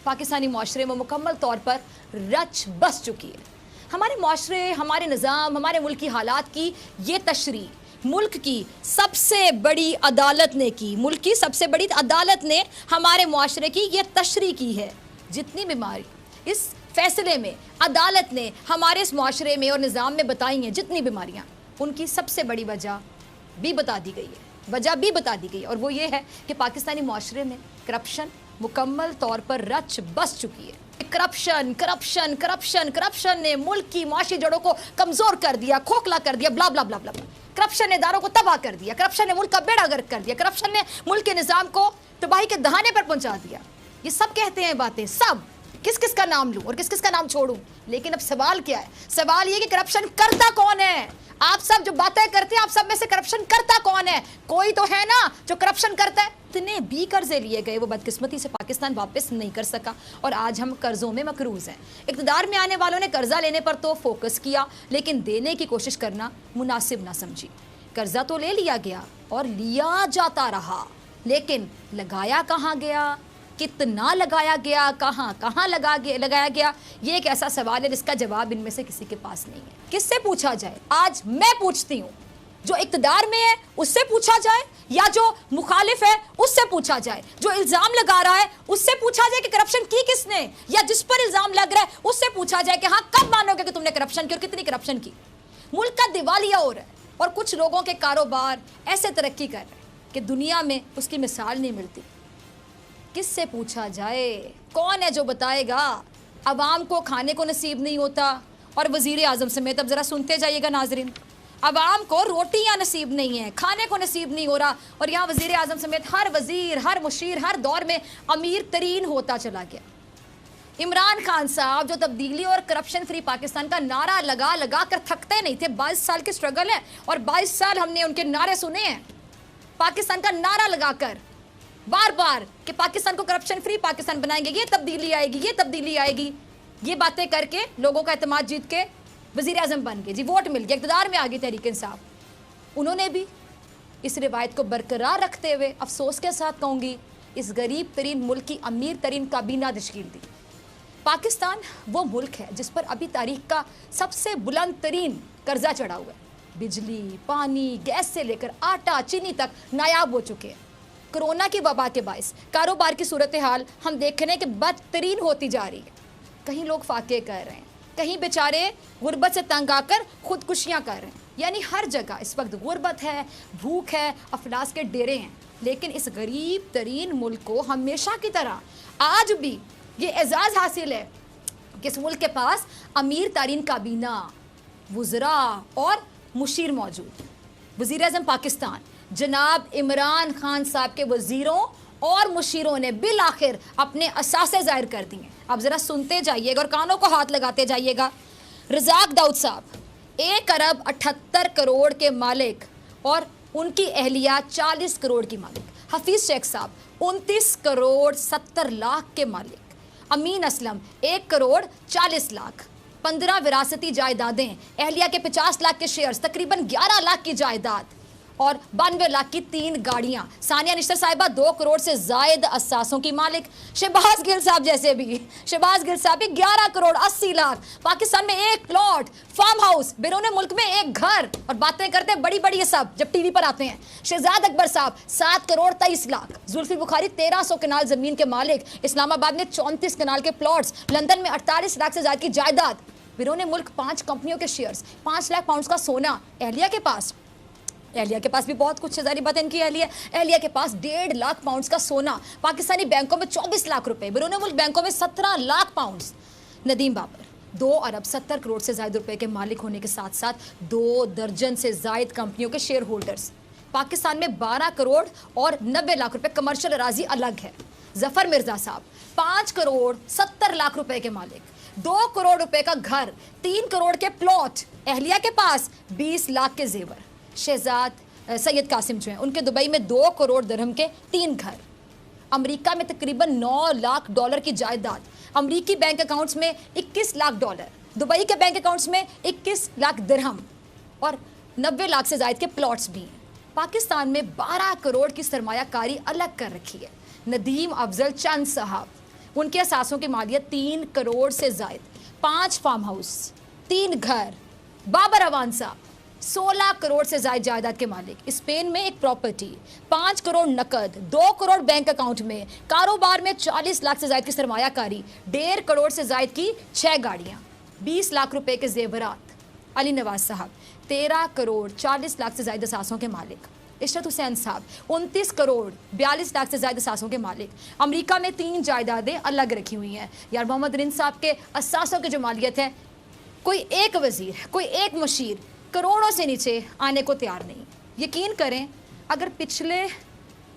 पाकिस्तानी माशरे में मुकम्मल तौर पर रच बस चुकी है। हमारे माशरे, हमारे निज़ाम, हमारे मुल्क की हालात की ये तशरीह मुल्क की सबसे बड़ी अदालत ने की। मुल्क की सबसे बड़ी अदालत ने हमारे माशरे की ये तशरीह की है। जितनी बीमारी इस फैसले में अदालत ने हमारे इस माशरे में और निज़ाम में बताई हैं, जितनी बीमारियाँ, उनकी सबसे बड़ी वजह भी बता दी गई है, और वो ये है कि पाकिस्तानी माशरे में करप्शन मुकम्मल तौर पर रच बस चुकी है। करप्शन ने मुल्क की माशी जड़ों को कमज़ोर कर दिया, खोखला कर दिया, ब्ला ब्ला ब्ला ब्ला। करप्शन ने इदारों को तबाह कर दिया, करप्शन ने मुल्क का बेड़ा गर्क कर दिया, करप्शन ने मुल्क के निज़ाम को तबाही के दहाने पर पहुंचा दिया। ये सब कहते हैं बातें, सब किस किस का नाम लूं और किस किस का नाम छोड़ूं, लेकिन अब सवाल क्या है? सवाल ये कि करप्शन करता कौन है? आप सब जो बातें करते हैं, आप सब में से करप्शन करता कौन है? कोई तो है ना जो करप्शन करता है। इतने भी कर्जे लिए गए वो बदकिस्मती से पाकिस्तान वापस नहीं कर सका, और आज हम कर्जों में मकरूज हैं। इक़्तिदार में आने वालों ने कर्जा लेने पर तो फोकस किया, लेकिन देने की कोशिश करना मुनासिब ना समझी। कर्जा तो ले लिया गया और लिया जाता रहा, लेकिन लगाया कहाँ गया, कितना लगाया गया, कहाँ लगाया गया, ये एक ऐसा सवाल है जिसका जवाब इनमें से किसी के पास नहीं है। किससे पूछा जाए? आज मैं पूछती हूँ, जो इक़्तिदार में है उससे पूछा जाए, या जो मुखालिफ है उससे पूछा जाए, जो इल्ज़ाम लगा रहा है उससे पूछा जाए कि करप्शन की किसने, या जिस पर इल्ज़ाम लग रहा है उससे पूछा जाए कि हाँ, कब मानोगे कि तुमने करप्शन की और कितनी करप्शन की। मुल्क का दिवालिया हो रहा है, और कुछ लोगों के कारोबार ऐसे तरक्की कर रहे हैं कि दुनिया में उसकी मिसाल नहीं मिलती। किससे पूछा जाए? कौन है जो बताएगा? अवाम को खाने को नसीब नहीं होता, और वज़ीर आज़म समेत, अब ज़रा सुनते जाइएगा नाज़रीन, अवाम को रोटियां नसीब नहीं है, खाने को नसीब नहीं हो रहा, और यहाँ वज़ीर आज़म समेत हर वज़ीर, हर मुशीर, हर दौर में अमीर तरीन होता चला गया। इमरान खान साहब जो तब्दीली और करप्शन फ्री पाकिस्तान का नारा लगा लगा कर थकते नहीं थे, 22 साल की स्ट्रगल है, और 22 साल हमने उनके नारे सुने हैं, पाकिस्तान का नारा लगाकर बार बार कि पाकिस्तान को करप्शन फ्री पाकिस्तान बनाएंगे, ये तब्दीली आएगी, ये तब्दीली आएगी। ये बातें करके लोगों का एतमाद जीत के वज़ीर आज़म बन गए जी, वोट मिल गया, इक़्तिदार में आ गई तहरीक इंसाफ। उन्होंने भी इस रिवायत को बरकरार रखते हुए, अफसोस के साथ कहूँगी, इस गरीब तरीन मुल्क की अमीर तरीन काबीना तश्कील दी। पाकिस्तान वो मुल्क है जिस पर अभी तारीख का सबसे बुलंद तरीन कर्जा चढ़ा हुआ है। बिजली, पानी, गैस से लेकर आटा, चीनी तक नायाब हो चुके हैं। कोरोना की वबा के बायस कारोबार की सूरत हाल हम देख रहे हैं कि बदतरीन होती जा रही है। कहीं लोग फाके कर रहे हैं, कहीं बेचारे गुर्बत से तंग आकर खुदकुशियाँ कर रहे हैं। यानी हर जगह इस वक्त गुर्बत है, भूख है, अफलास के डेरे हैं। लेकिन इस गरीब तरीन मुल्क को हमेशा की तरह आज भी ये एजाज़ हासिल है कि इस मुल्क के पास अमीर तरीन काबीना, वुज़रा और मुशीर मौजूद। वज़ीर आज़म पाकिस्तान जनाब इमरान खान साहब के वज़ीरों और मुशीरों ने बिल आखिर अपने असासे ज़ाहिर कर दिए। अब ज़रा सुनते जाइएगा और कानों को हाथ लगाते जाइएगा। रज़ाक दाऊद साहब 1 अरब 78 करोड़ के मालिक, और उनकी अहलिया 40 करोड़ की मालिक। हफीज़ शेख साहब 29 करोड़ 70 लाख के मालिक। अमीन असलम 1 करोड़ 40 लाख। 15 विरासती जायदादें, अहलिया के 50 लाख के शेयर्स, तकरीबन 11 लाख की जायदाद, और 92 लाख की 3 गाड़ियां। सानिया निश्तर साहिबा 2 करोड़ से जायद असासों की मालिक। शहबाज गिल साहब जैसे भी, शहबाज गिल साहब भी 11 करोड़ 80 लाख। पाकिस्तान में 1 प्लॉट, फार्म हाउस, बैरून मुल्क में 1 घर, और बातें करते हैं बड़ी बड़ी ये सब जब टीवी पर आते हैं। शहजाद अकबर साहब 7 करोड़ 23 लाख। जुल्फी बुखारी 1300 कनाल जमीन के मालिक। इस्लामाबाद में 34 कनाल के प्लॉट्स। लंदन में 48 लाख से ज्यादा की जायदाद। बैरून मुल्क 5 कंपनियों के शेयर्स, 5 लाख पाउंड का सोना। अहलिया के पास भी बहुत कुछ है, जारी बात है इनकी अहलिया के पास 1.5 लाख पाउंड्स का सोना। पाकिस्तानी बैंकों में 24 लाख रुपए, बैरून मुल्क बैंकों में 17 लाख पाउंड्स। नदीम बाबर 2 अरब 70 करोड़ से ज्यादा रुपए के मालिक होने के साथ साथ 2 दर्जन से ज्यादा कंपनियों के शेयर होल्डर्स। पाकिस्तान में 12 करोड़ और 90 लाख रुपए कमर्शियल अराजी अलग है। जफर मिर्जा साहब 5 करोड़ 70 लाख रुपए के मालिक। 2 करोड़ रुपए का घर, 3 करोड़ के प्लॉट। अहलिया के पास 20 लाख के जेवर। शहजाद सैयद कासिम जो हैं, उनके दुबई में 2 करोड़ दिरहम के 3 घर। अमेरिका में तकरीबन 9 लाख डॉलर की जायदाद। अमेरिकी बैंक अकाउंट्स में 21 लाख डॉलर। दुबई के बैंक अकाउंट्स में 21 लाख दिरहम, और 90 लाख से ज्यादा के प्लॉट्स भी हैं। पाकिस्तान में 12 करोड़ की सरमायाकारी अलग कर रखी है। नदीम अफजल चंद साहब ان کے اثاثوں کی مالیت 3 کروڑ سے زائد، 5 فارم ہاؤس، 3 گھر، بابر اوان صاحب 16 کروڑ سے زائد جائیداد کے مالک، اسپین میں ایک پراپرٹی، 5 کروڑ نقد، 2 کروڑ بینک اکاؤنٹ میں، کاروبار میں 40 لاکھ سے زائد کی سرمایہ کاری، 1.5 کروڑ سے زائد کی 6 گاڑیاں، 20 لاکھ روپے کے زیورات۔ علی نواز صاحب 13 کروڑ 40 لاکھ سے زائد اثاثوں کے مالک۔ عشرت حسین صاحب 29 کروڑ 42 لاکھ سے زائد اثاثوں کے مالک۔ امریکہ میں 3 جائیدادیں الگ رکھی ہوئی ہیں۔ یار محمد رند صاحب کے اثاثوں کی جو مالیت ہے، کوئی ایک وزیر، کوئی ایک مشیر کروڑوں سے نیچے آنے کو تیار نہیں۔ یقین کریں، اگر پچھلے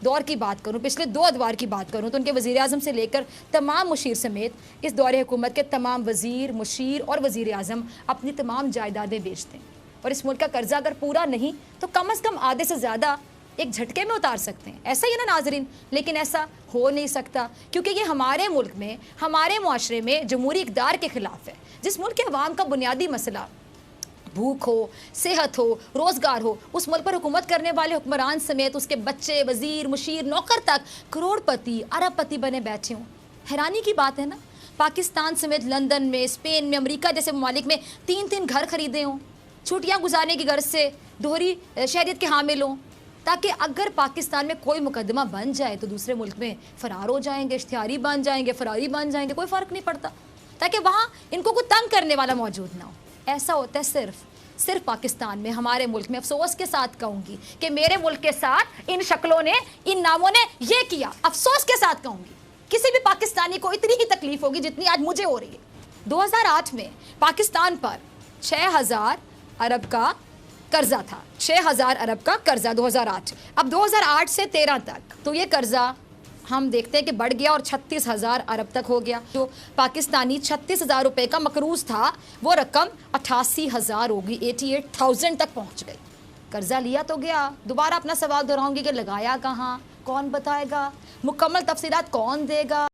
دور کی بات کروں، پچھلے 2 ادوار کی بات کروں، تو ان کے وزیر اعظم سے لے کر تمام مشیر سمیت اس دور حکومت کے تمام وزیر، مشیر اور وزیر اعظم اپنی تمام جائیدادیں بیچتے ہیں، اور اس ملک کا قرضہ اگر پورا نہیں تو کم از کم آدھے سے زیادہ ایک جھٹکے میں اتار سکتے ہیں۔ ایسا ہی ہے نا ناظرین؟ لیکن ایسا ہو نہیں سکتا، کیونکہ یہ ہمارے ملک میں، ہمارے معاشرے میں جمہوری اقدار کے خلاف ہے۔ جس ملک کے عوام کا بنیادی مسئلہ بھوک ہو، صحت ہو، روزگار ہو، اس ملک پر حکومت کرنے والے حکمران سمیت اس کے بچے، وزیر، مشیر، نوکر تک کروڑ پتی، ارب پتی بنے بیٹھے ہوں۔ حیرانی کی بات ہے نا؟ پاکستان سمیت لندن میں، اسپین میں، امریکہ جیسے ممالک میں 3 گھر خریدے ہوں، چھٹیاں گزارنے کی غرض سے دوہری شہریت کے حامل ہوں، تاکہ اگر پاکستان میں کوئی مقدمہ بن جائے تو دوسرے ملک میں فرار ہو جائیں گے، اشتہاری بن جائیں گے، فراری بن جائیں گے، کوئی فرق نہیں پڑتا، تاکہ وہاں ان کو کوئی تنگ کرنے والا موجود نہ ہو۔ ایسا ہوتا ہے صرف پاکستان میں، ہمارے ملک میں۔ افسوس کے ساتھ کہوں گی کہ میرے ملک کے ساتھ ان شکلوں نے، ان ناموں نے یہ کیا۔ افسوس کے ساتھ کہوں گی، کسی بھی پاکستانی کو اتنی ہی تکلیف ہوگی جتنی آج مجھے ہو رہی ہے۔ 2008 میں پاکستان پر 6,000 ارب کا قرضہ تھا، 6,000 ارب کا قرضہ 2008۔ اب 2008 سے 13 تک تو یہ قرضہ ہم دیکھتے ہیں کہ بڑھ گیا اور 36,000 ارب تک ہو گیا۔ جو پاکستانی 36,000 روپے کا مقروض تھا، وہ رقم 88,000 ہوگی، 88,000 تک پہنچ گئی۔ قرضہ لیا تو گیا، دوبارہ اپنا سوال دہراؤں گی کہ لگایا کہاں، کون بتائے گا، مکمل تفصیلات کون دے گا؟